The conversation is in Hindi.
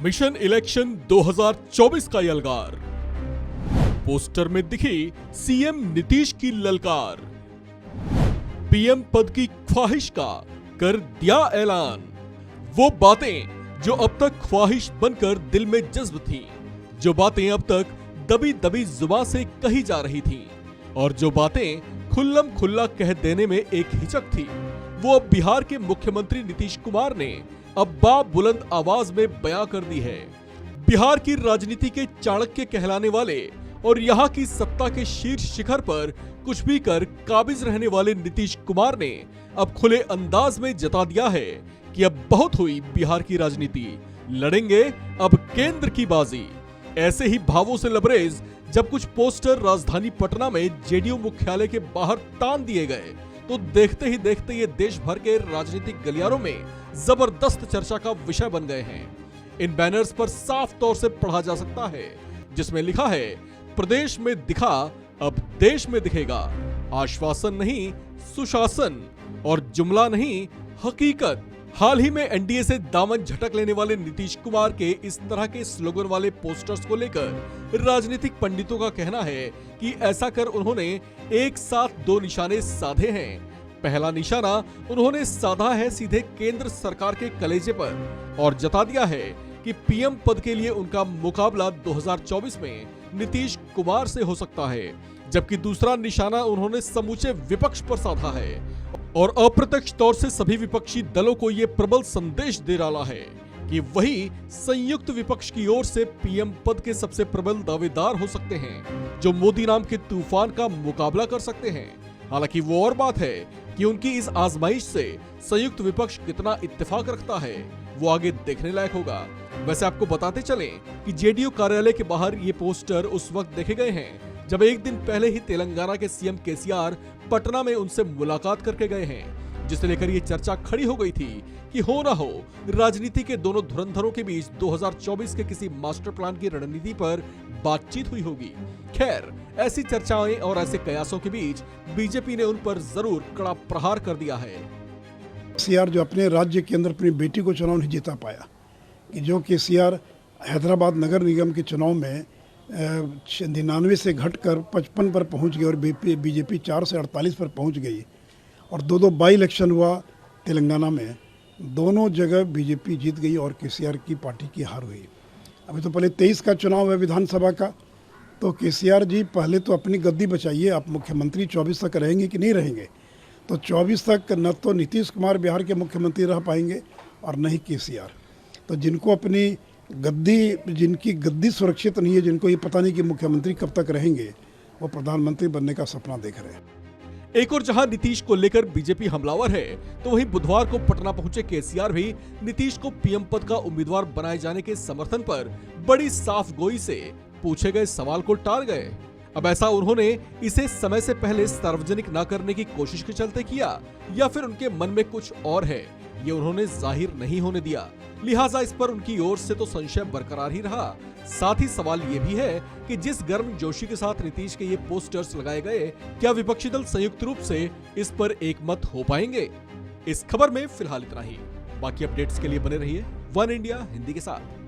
मिशन इलेक्शन 2024 का यलगार। पोस्टर में दिखी सीएम नीतीश की ललकार। पीएम पद की ख्वाहिश का कर दिया ऐलान। वो बातें जो अब तक ख्वाहिश बनकर दिल में जज्ब थी, जो बातें अब तक दबी दबी जुबान से कही जा रही थी और जो बातें खुल्लम खुल्ला कह देने में एक हिचक थी, वो अब बिहार के मुख्यमंत्री नीतीश कुमार ने अब बाबुलंद आवाज में बयां कर दी है। बिहार की राजनीति के चाणक्य कहलाने वाले और यहाँ की सत्ता के शीर्ष शिखर पर कुछ भी कर काबिज रहने वाले नीतीश कुमार ने अब खुले अंदाज में जता दिया है कि अब बहुत हुई बिहार की राजनीति, लड़ेंगे अब केंद्र की बाजी। ऐसे ही भावों से लबरेज जब कुछ पोस्टर राजधानी पटना में जेडीयू मुख्यालय के बाहर तान दिए गए तो देखते ही देखते ये देश भर के राजनीतिक गलियारों में जबरदस्त चर्चा का विषय बन गए हैं। इन बैनर्स पर साफ तौर से पढ़ा जा सकता है, जिसमें लिखा है, प्रदेश में दिखा अब देश में दिखेगा, आश्वासन नहीं सुशासन और जुमला नहीं हकीकत। हाल ही में एनडीए से दामन झटक लेने वाले नीतीश कुमार के इस तरह के स्लोगन वाले पोस्टर्स को लेकर राजनीतिक पंडितों का कहना है कि ऐसा कर उन्होंने एक साथ दो निशाने साधे हैं। पहला निशाना उन्होंने साधा है सीधे केंद्र सरकार के कलेजे पर और जता दिया है कि पीएम पद के लिए उनका मुकाबला 2024 में नीतीश कुमार से हो सकता है, जबकि दूसरा निशाना उन्होंने समूचे विपक्ष पर साधा है और अप्रत्यक्ष तौर से सभी विपक्षी दलों को ये प्रबल संदेश दे डाला है कि वही संयुक्त विपक्ष की ओर से पीएम पद के सबसे प्रबल दावेदार हो सकते हैं, जो मोदी नाम के तूफान का मुकाबला कर सकते हैं। हालांकि वो और बात है कि उनकी इस आजमाइश से संयुक्त विपक्ष कितना इत्तेफाक रखता है, वो आगे देखने लायक होगा। वैसे आपको बताते चलें कि जेडीयू कार्यालय के बाहर ये पोस्टर उस वक्त देखे गए हैं जब एक दिन पहले ही तेलंगाना के सीएम केसीआर पटना में उनसे मुलाकात करके गए हैं, जिसे लेकर ये चर्चा खड़ी हो गई थी कि हो ना हो राजनीति के दोनों धुरंधरों के बीच 2024 के किसी मास्टर प्लान की रणनीति पर बातचीत हुई होगी। खैर, ऐसी चर्चाएं और ऐसे कयासों के बीच बीजेपी ने उन पर जरूर कड़ा प्रहार कर दिया है। केसीआर जो अपने राज्य के अंदर अपनी बेटी को चुनाव नहीं जीता पाया, कि जो केसीआर हैदराबाद नगर निगम के चुनाव में 99 से घटकर 55 पर पहुंच गई और बीजेपी 4 से 48 पर पहुंच गई और दो बाई इलेक्शन हुआ तेलंगाना में, दोनों जगह बीजेपी जीत गई और केसीआर की पार्टी की हार हुई। अभी तो पहले 23 का चुनाव है विधानसभा का, तो केसीआर जी पहले तो अपनी गद्दी बचाइए, आप मुख्यमंत्री 24 तक रहेंगे कि नहीं रहेंगे। तो 24 तक न तो नीतीश कुमार बिहार के मुख्यमंत्री रह पाएंगे और न ही केसीआर। तो जिनको अपनी जिनकी गद्दी सुरक्षित नहीं है, जिनको ये पता नहीं कि मुख्यमंत्री कब तक रहेंगे, वो प्रधानमंत्री बनने का सपना देख रहे हैं। एक और जहां नीतीश को लेकर बीजेपी हमलावर है, तो वहीं बुधवार को पटना पहुंचे केसीआर भी नीतीश को पीएम पद का उम्मीदवार बनाए जाने के समर्थन पर बड़ी साफ गोई से पूछे गए सवाल को टाल गए। अब ऐसा उन्होंने इसे समय से पहले सार्वजनिक न करने की कोशिश के चलते किया या फिर उनके मन में कुछ और है, ये उन्होंने जाहिर नहीं होने दिया। लिहाजा इस पर उनकी ओर से तो संशय बरकरार ही रहा। साथ ही सवाल ये भी है कि जिस गर्मजोशी के साथ नीतीश के ये पोस्टर्स लगाए गए, क्या विपक्षी दल संयुक्त रूप से इस पर एकमत हो पाएंगे? इस खबर में फिलहाल इतना ही। बाकी अपडेट्स के लिए बने रहिए वन इंडिया हिंदी के साथ।